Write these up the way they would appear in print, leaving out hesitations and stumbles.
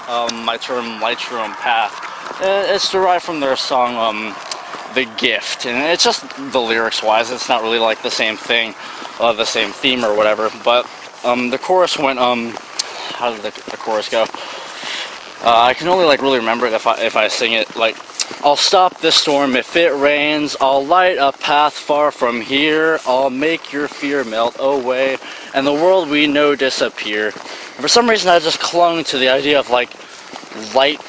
my term light your own path. It's derived from their song, The Gift, and it's just the lyrics wise, it's not really like the same thing, the same theme or whatever, but the chorus went, how did the chorus go? I can only like really remember it if I sing it, like, I'll stop this storm if it rains, I'll light a path far from here, I'll make your fear melt away, and the world we know disappear. And for some reason I just clung to the idea of like, light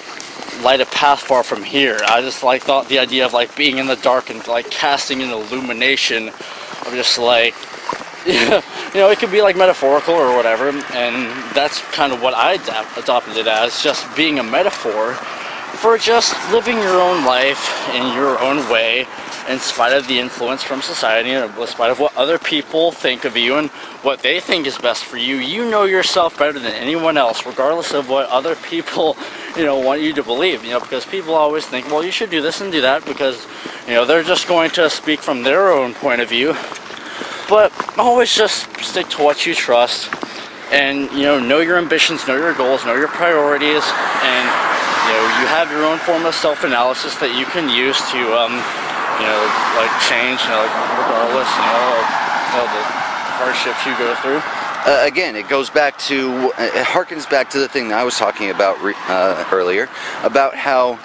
a path far from here. I just like thought the idea of like being in the dark and like casting an illumination of just like, you know, it could be like metaphorical or whatever, and that's kind of what I adopted it as, just being a metaphor for just living your own life in your own way, in spite of the influence from society, and in spite of what other people think of you and what they think is best for you. You know yourself better than anyone else, regardless of what other people, you know, want you to believe, you know, because people always think, well, you should do this and do that, because, you know, they're just going to speak from their own point of view. But always just stick to what you trust, and, you know your ambitions, know your goals, know your priorities, and, you know, you have your own form of self-analysis that you can use to, you know, like change, you know, like regardless, you know, the hardships you go through. Again, it goes back to, it harkens back to the thing that I was talking about earlier, about how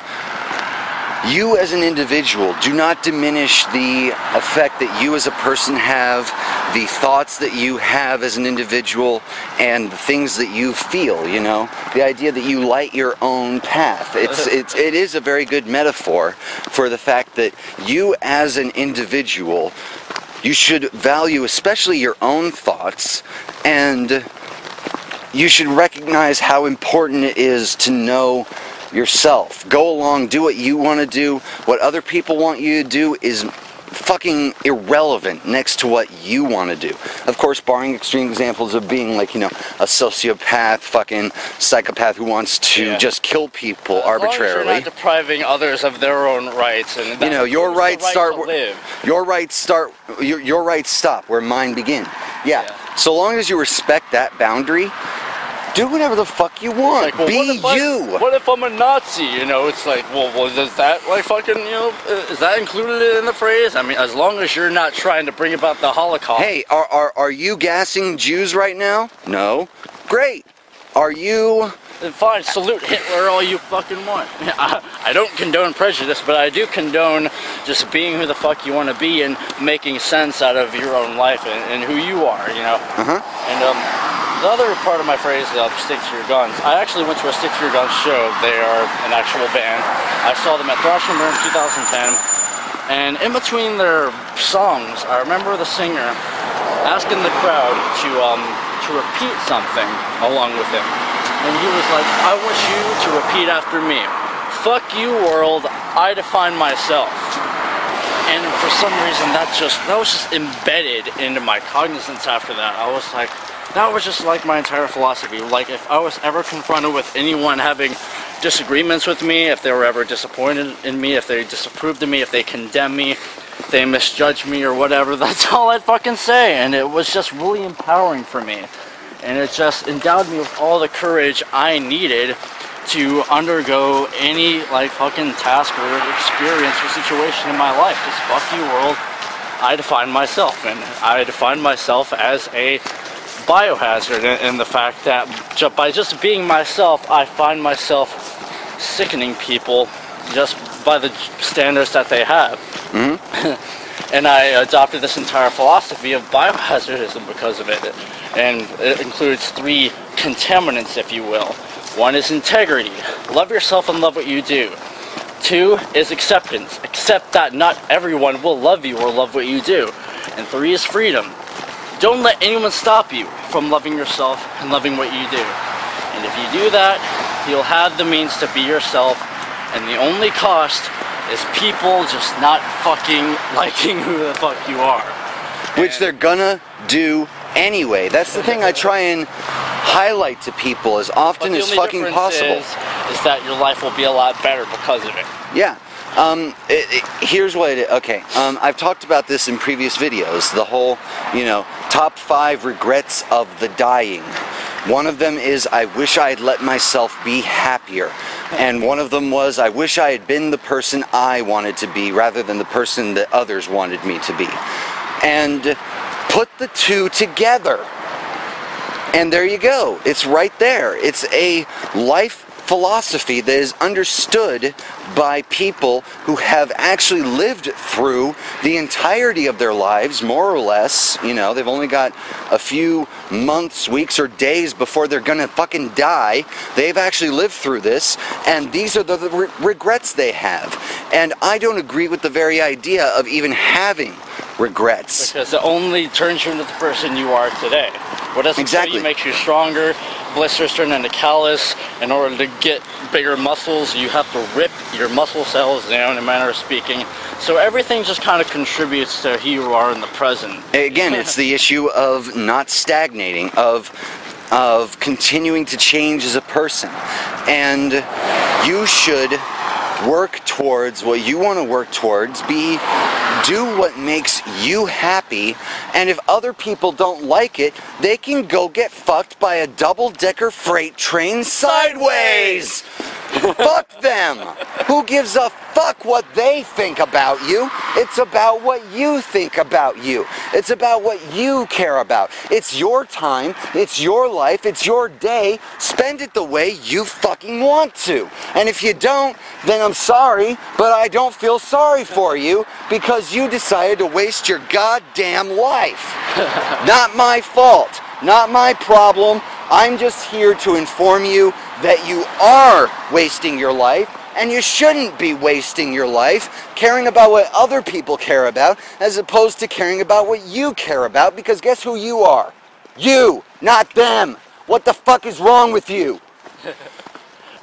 you as an individual do not diminish the effect that you as a person have, the thoughts that you have as an individual, and the things that you feel, you know? The idea that you light your own path. It is a very good metaphor for the fact that you as an individual, you should value especially your own thoughts, and you should recognize how important it is to know yourself. Go along, do what you want to do. What other people want you to do is fucking irrelevant next to what you want to do. Of course, barring extreme examples of being like, you know, a sociopath, fucking psychopath who wants to just kill people arbitrarily. As long as you're not depriving others of their own rights, and you know, your rights start your rights stop where mine begin. Yeah. So long as you respect that boundary, do whatever the fuck you want. Like, well, be you. What if I'm a Nazi? You know, it's like, well, is that like fucking, you know, is that included in the phrase? I mean, as long as you're not trying to bring about the Holocaust. Hey, are you gassing Jews right now? No. Great. Are you? Then fine, salute Hitler all you fucking want. I don't condone prejudice, but I do condone just being who the fuck you want to be and making sense out of your own life and who you are, you know? And, the other part of my phrase, stick to your guns, I actually went to a Stick to Your Guns show. They are an actual band. I saw them at Thrashing in 2010, and in between their songs, I remember the singer asking the crowd to repeat something along with him. And he was like, I want you to repeat after me. Fuck you, world, I define myself. And for some reason, that was just embedded into my cognizance after that. I was like, that was just like my entire philosophy. Like, if I was ever confronted with anyone having disagreements with me, if they were ever disappointed in me, if they disapproved of me, if they condemn me, if they misjudge me or whatever, that's all I'd fucking say. And it was just really empowering for me. And it just endowed me with all the courage I needed to undergo any, like, fucking task or experience or situation in my life. Just fuck you, world. I define myself. And I define myself as a biohazard, and the fact that by just being myself, I find myself sickening people just by the standards that they have. Mm-hmm. And I adopted this entire philosophy of biohazardism because of it. And it includes 3 contaminants, if you will. 1 is integrity. Love yourself and love what you do. 2 is acceptance. Accept that not everyone will love you or love what you do. And 3 is freedom. Don't let anyone stop you from loving yourself and loving what you do. And if you do that, you'll have the means to be yourself, and the only cost is people just not fucking liking who the fuck you are. Which they're gonna do anyway. That's the thing I try and highlight to people as often as fucking possible. Is that your life will be a lot better because of it. Yeah. Here's what it is. Okay, I've talked about this in previous videos. The whole, you know, top 5 regrets of the dying. One of them is, I wish I had let myself be happier. And one of them was, I wish I had been the person I wanted to be rather than the person that others wanted me to be. And put the two together. And there you go. It's right there. It's a life philosophy that is understood by people who have actually lived through the entirety of their lives, more or less. You know, they've only got a few months, weeks, or days before they're gonna fucking die. They've actually lived through this, and these are the regrets they have. And I don't agree with the very idea of even having regrets. Because it only turns you into the person you are today. What doesn't kill you makes you stronger. Blisters turn into callus. In order to get bigger muscles, you have to rip your muscle cells down, in a manner of speaking. So everything just kind of contributes to who you are in the present. Again, it's the issue of not stagnating, of continuing to change as a person. And you should work towards what you want to work towards. Do what makes you happy, and if other people don't like it, they can go get fucked by a double-decker freight train sideways. Fuck them. Who gives a fuck what they think about you? It's about what you think about you. It's about what you care about. It's your time, it's your life, it's your day. Spend it the way you fucking want to. And if you don't, then I'm sorry, but I don't feel sorry for you because you decided to waste your goddamn life. Not my fault, not my problem. I'm just here to inform you that you are wasting your life, and you shouldn't be wasting your life caring about what other people care about as opposed to caring about what you care about, because guess who you are? You, not them. What the fuck is wrong with you?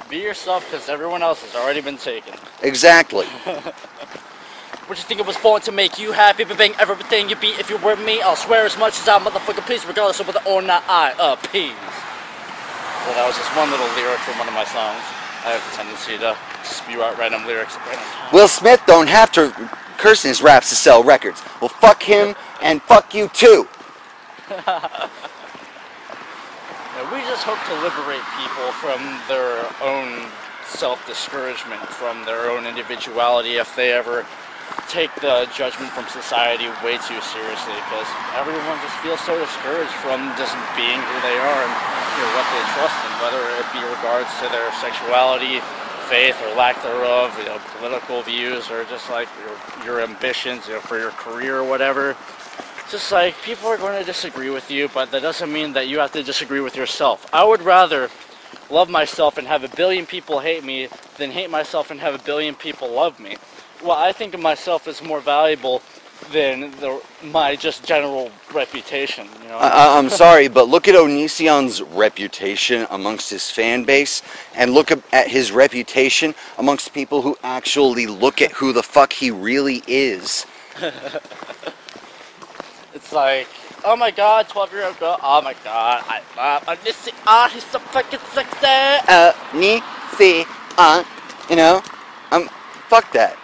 Be yourself, because everyone else has already been taken. Exactly. Would you think it was born to make you happy, but being everything you be? If you were me, I'll swear as much as I motherfucking please, regardless of whether or not I appease. Well, that was just one little lyric from one of my songs. I have a tendency to spew out random lyrics at random times. Will Smith don't have to curse in his raps to sell records. Well, fuck him, and fuck you too. We just hope to liberate people from their own self-discouragement, from their own individuality, if they ever take the judgment from society way too seriously, because everyone just feels so discouraged from just being who they are and what they trust in, whether it be regards to their sexuality, faith, or lack thereof, political views, or just like your ambitions, for your career or whatever. Just like, people are going to disagree with you, but that doesn't mean that you have to disagree with yourself. I would rather love myself and have a billion people hate me than hate myself and have a billion people love me. Well, I think of myself as more valuable than my just general reputation, I'm sorry, but look at Onision's reputation amongst his fan base, and look at his reputation amongst people who actually look at who the fuck he really is. It's like, oh my god, 12-year-old girl, oh my god, I love Onision, he's so fucking sexy. Fuck that.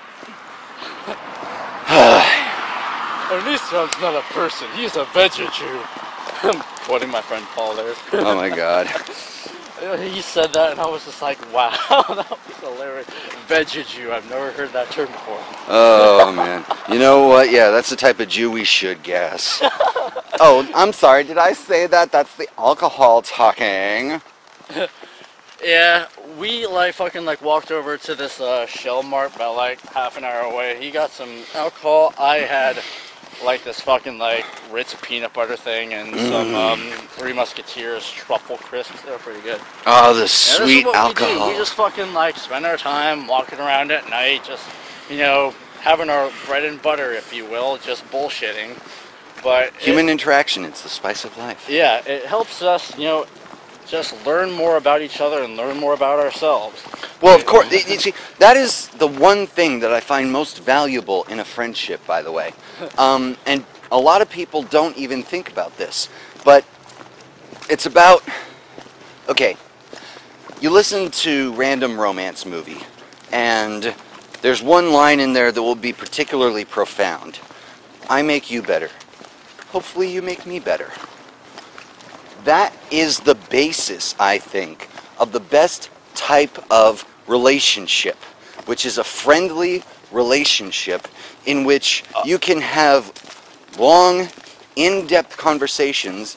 Onision's not a person, he's a veggie Jew. I'm quoting my friend Paul there. Oh my god. He said that and I was just like, wow, that was hilarious. Veggie Jew, I've never heard that term before. Oh man. You know what? Yeah, that's the type of Jew we should guess. Oh, I'm sorry, did I say that? That's the alcohol talking. Yeah, we fucking walked over to this Shell Mart about half an hour away. He got some alcohol. I had this fucking Ritz peanut butter thing and some Three Musketeers truffle crisps. They're pretty good. Oh, the sweet alcohol. We just fucking spend our time walking around at night, just having our bread and butter, if you will, just bullshitting. But human interaction, it's the spice of life. Yeah, it helps us, just learn more about each other and learn more about ourselves. Well, of course, you see, that is the one thing that I find most valuable in a friendship, by the way. And a lot of people don't even think about this. But it's about, okay, you listen to random romance movie, and there's one line in there that will be particularly profound. I make you better. Hopefully you make me better. that is the basis, I think, of the best type of relationship, which is a friendly relationship in which you can have long, in-depth conversations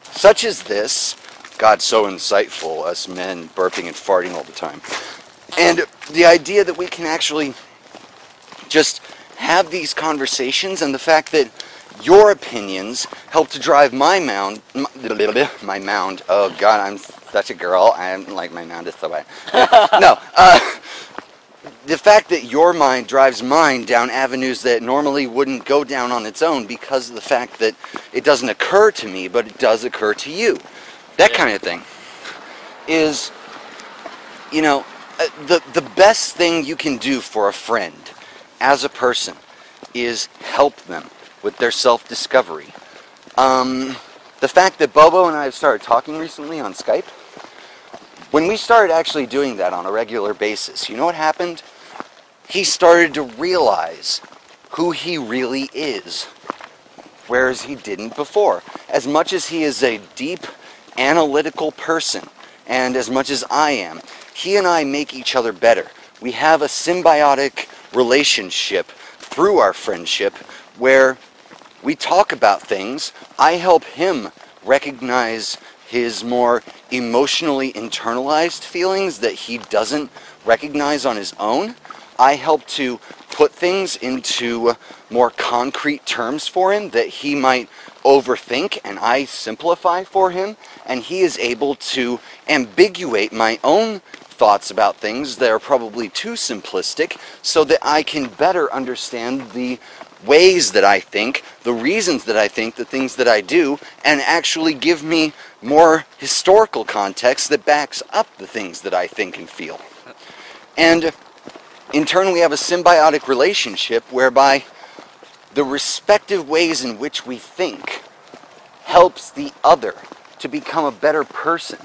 such as this. God, so insightful, us men burping and farting all the time. And the idea that we can actually just have these conversations, and the fact that your opinions help to drive my mound. Oh God, I'm such a girl. I'm like, my mound is so bad. No, the fact that your mind drives mine down avenues that normally wouldn't go down on its own because of the fact that it doesn't occur to me, but it does occur to you. That kind of thing is, you know, the best thing you can do for a friend as a person is help them with their self-discovery. The fact that Bobo and I have started talking recently on Skype, when we started actually doing that on a regular basis, you know what happened? He started to realize who he really is, whereas he didn't before. As much as he is a deep, analytical person, and as much as I am, he and I make each other better. We have a symbiotic relationship through our friendship where we talk about things. I help him recognize his more emotionally internalized feelings that he doesn't recognize on his own. I help to put things into more concrete terms for him that he might overthink, and I simplify for him, and he is able to ambiguate my own thoughts about things that are probably too simplistic so that I can better understand the ways that I think, the reasons that I think, the things that I do, and actually give me more historical context that backs up the things that I think and feel. And in turn, we have a symbiotic relationship whereby the respective ways in which we think helps the other to become a better person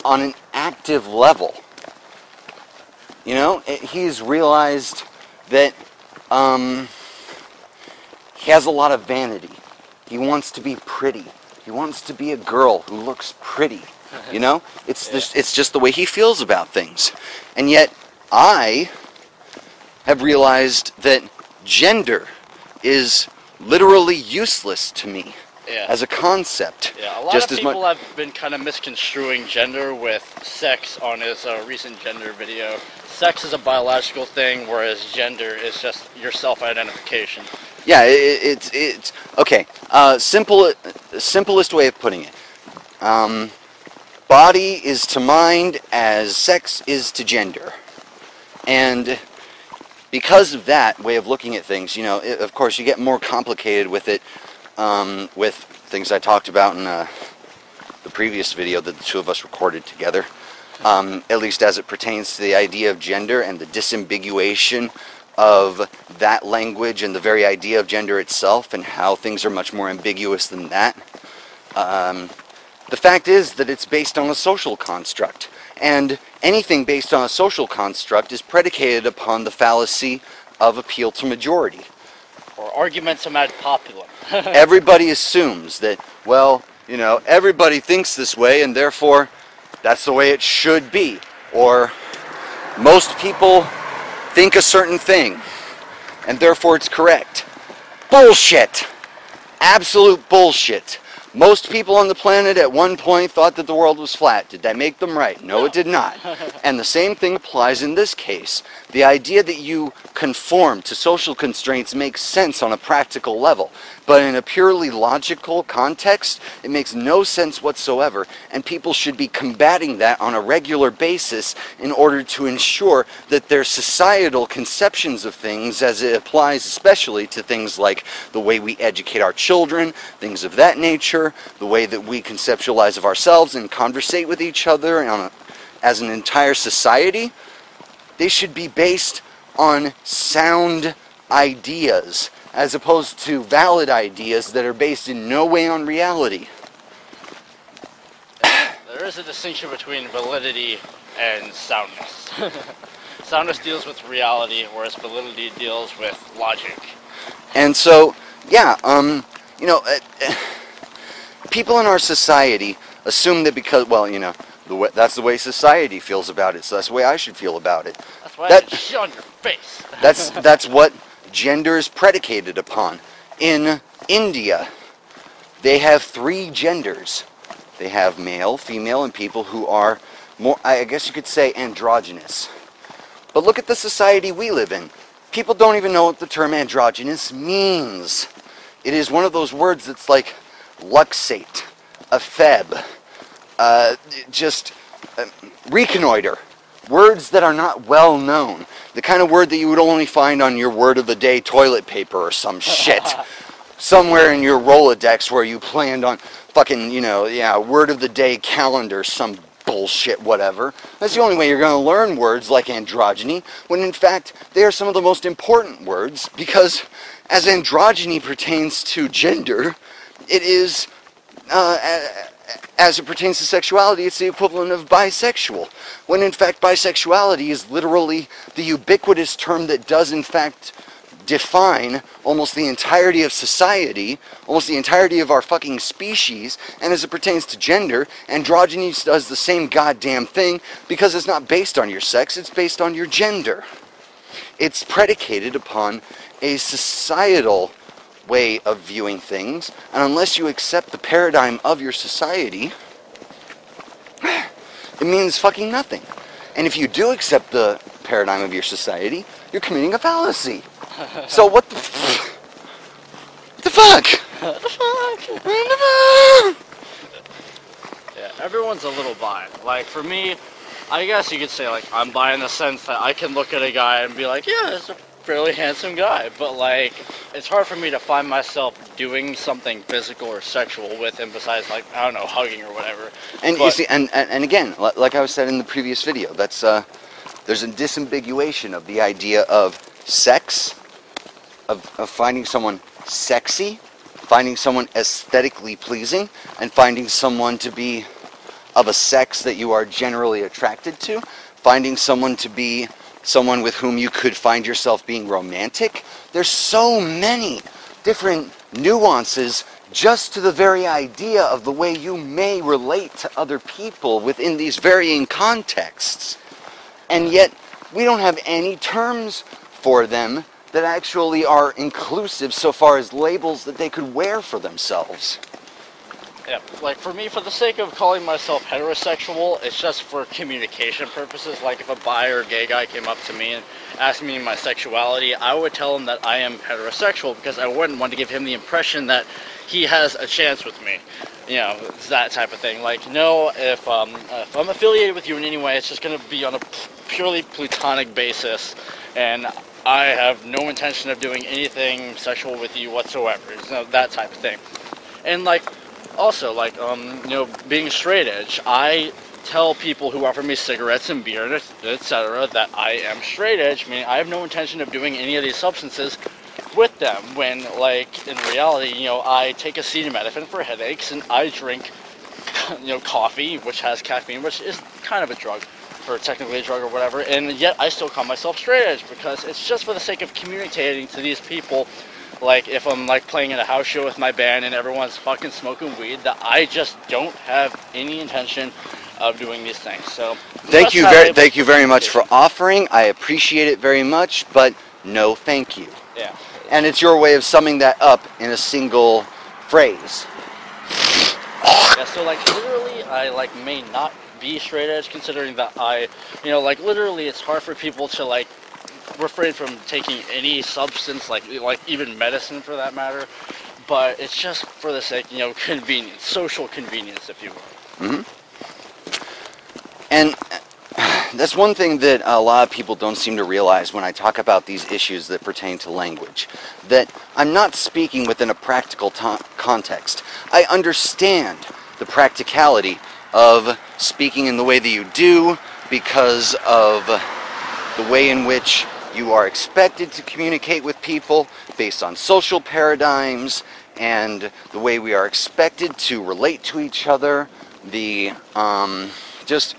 on an active level. You know, he's realized that he has a lot of vanity. He wants to be pretty. He wants to be a girl who looks pretty. You know, it's just the way he feels about things. And yet, I have realized that gender is literally useless to me as a concept. Yeah, a lot of people have been kind of misconstruing gender with sex on his recent gender video. Sex is a biological thing, whereas gender is just your self-identification. Yeah, it's okay. Simplest way of putting it. Body is to mind as sex is to gender. And because of that way of looking at things, you know, of course you get more complicated with it, with things I talked about in the previous video that the two of us recorded together, at least as it pertains to the idea of gender and the disambiguation of that language and the very idea of gender itself and how things are much more ambiguous than that. The fact is that it's based on a social construct. And anything based on a social construct is predicated upon the fallacy of appeal to majority. Or argumentum ad populum. Everybody assumes that, well, you know, everybody thinks this way and therefore that's the way it should be. Or most people think a certain thing and therefore it's correct. Bullshit! Absolute bullshit. Most people on the planet at one point thought that the world was flat. Did that make them right? No, it did not. And the same thing applies in this case. The idea that you conform to social constraints makes sense on a practical level. But in a purely logical context, it makes no sense whatsoever. And people should be combating that on a regular basis in order to ensure that their societal conceptions of things, as it applies especially to things like the way we educate our children, things of that nature, the way that we conceptualize of ourselves and conversate with each other as an entire society, they should be based on sound ideas as opposed to valid ideas that are based in no way on reality. There is a distinction between validity and soundness. Soundness deals with reality, whereas validity deals with logic. And so, yeah, you know, people in our society assume that because, well, you know, that's the way society feels about it, so that's the way I should feel about it. That's why I shit on your face. That's what gender is predicated upon. In India, they have 3 genders. They have male, female, and people who are more, I guess you could say, androgynous. But look at the society we live in. People don't even know what the term androgynous means. It is one of those words that's like luxate, epheb, reconnoiter. Words that are not well known. The kind of word that you would only find on your word of the day toilet paper or some shit. Somewhere in your Rolodex where you planned on fucking, you know, yeah, word of the day calendar, some bullshit, whatever. That's the only way you're going to learn words like androgyny, when in fact they are some of the most important words, because as androgyny pertains to gender, it is, as it pertains to sexuality, it's the equivalent of bisexual, when in fact bisexuality is literally the ubiquitous term that does in fact define almost the entirety of society, almost the entirety of our fucking species, and as it pertains to gender, androgyny does the same goddamn thing, because it's not based on your sex, it's based on your gender. It's predicated upon a societal way of viewing things, and unless you accept the paradigm of your society, it means fucking nothing. And if you do accept the paradigm of your society, you're committing a fallacy. So what the fuck? What the fuck? Yeah, everyone's a little bi. Like, for me, I guess you could say, like, I'm bi in the sense that I can look at a guy and be like, yeah, it's a fairly handsome guy. But, like, it's hard for me to find myself doing something physical or sexual with him besides, like, I don't know, hugging or whatever. And you see, and again, like I was said in the previous video, that's, there's a disambiguation of the idea of sex, of finding someone sexy, finding someone aesthetically pleasing, and finding someone to be of a sex that you are generally attracted to, finding someone to be someone with whom you could find yourself being romantic. There's so many different nuances just to the very idea of the way you may relate to other people within these varying contexts. And yet, we don't have any terms for them that actually are inclusive so far as labels that they could wear for themselves. Yeah, like for me, for the sake of calling myself heterosexual, it's just for communication purposes. Like if a bi or gay guy came up to me and asked me my sexuality, I would tell him that I am heterosexual because I wouldn't want to give him the impression that he has a chance with me. You know, it's that type of thing. Like, no, if I'm affiliated with you in any way, it's just going to be on a purely platonic basis, and I have no intention of doing anything sexual with you whatsoever. It's that type of thing. And like, also, like, you know, being straight edge, I tell people who offer me cigarettes and beer, etc., that I am straight edge, meaning I have no intention of doing any of these substances with them, when, like, in reality, you know, I take acetaminophen for headaches, and I drink, you know, coffee, which has caffeine, which is kind of a drug, or technically a drug or whatever, and yet I still call myself straight edge, because it's just for the sake of communicating to these people. Like, if I'm, like, playing at a house show with my band and everyone's fucking smoking weed, that I just don't have any intention of doing these things. So thank you very much for offering. I appreciate it very much, but no thank you. Yeah. And it's your way of summing that up in a single phrase. Yeah, so, like, literally, I, like, may not be straight edge, considering that I, you know, like, literally, it's hard for people to, like, refrain from taking any substance, like even medicine for that matter, but it's just for the sake, you know, convenience, social convenience, if you will. Mm-hmm. And that's one thing that a lot of people don't seem to realize when I talk about these issues that pertain to language, that I'm not speaking within a practical context. I understand the practicality of speaking in the way that you do because of the way in which you are expected to communicate with people based on social paradigms and the way we are expected to relate to each other, the just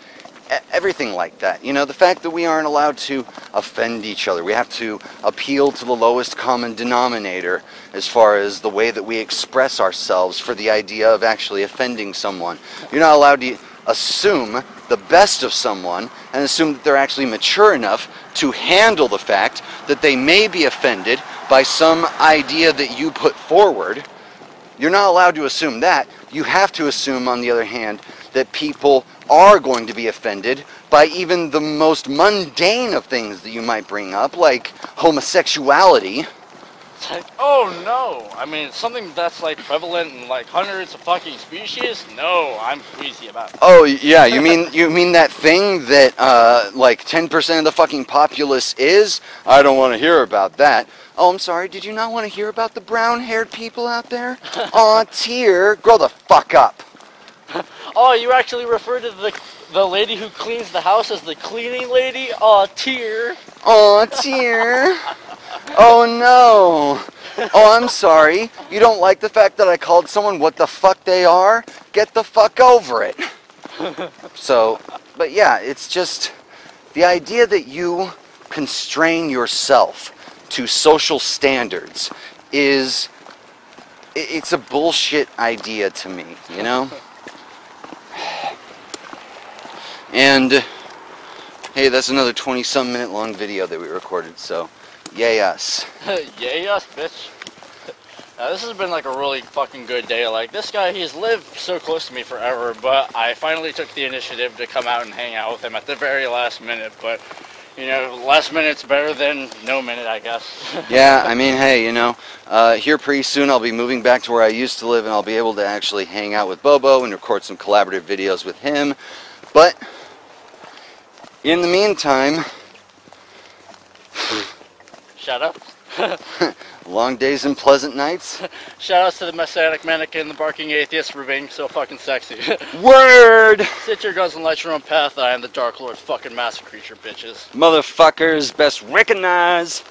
everything like that. You know, the fact that we aren't allowed to offend each other. We have to appeal to the lowest common denominator as far as the way that we express ourselves for the idea of actually offending someone. You're not allowed to assume the best of someone and assume that they're actually mature enough to handle the fact that they may be offended by some idea that you put forward. You're not allowed to assume that. You have to assume, on the other hand, that people are going to be offended by even the most mundane of things that you might bring up, like homosexuality. Like, oh no, I mean, something that's like prevalent in like hundreds of fucking species? No, I'm queasy about it. Oh yeah, you mean that thing that like 10% of the fucking populace is? I don't want to hear about that. Oh, I'm sorry, did you not want to hear about the brown-haired people out there? Aw, tear, grow the fuck up. Oh, you actually refer to the lady who cleans the house as the cleaning lady? Aw, tear. Aw, tear. Oh no. Oh, I'm sorry. You don't like the fact that I called someone what the fuck they are? Get the fuck over it. So, but yeah, it's just the idea that you constrain yourself to social standards it's a bullshit idea to me, you know? And hey, that's another 20-some minute long video that we recorded, so yay us. Yay us, bitch. This has been like a really fucking good day. Like, this guy, he's lived so close to me forever, but I finally took the initiative to come out and hang out with him at the very last minute. But, you know, last minute's better than no minute, I guess. Yeah, I mean, hey, you know, here pretty soon I'll be moving back to where I used to live, and I'll be able to actually hang out with Bobo and record some collaborative videos with him. But in the meantime, Shout out. long days and pleasant nights. Shout outs to the Messianic Mannequin, the Barking Atheist for being so fucking sexy. Word! Sit your guns and light your own path. I am the Dark Lord fucking MassaCreature, bitches. Motherfuckers, best recognize.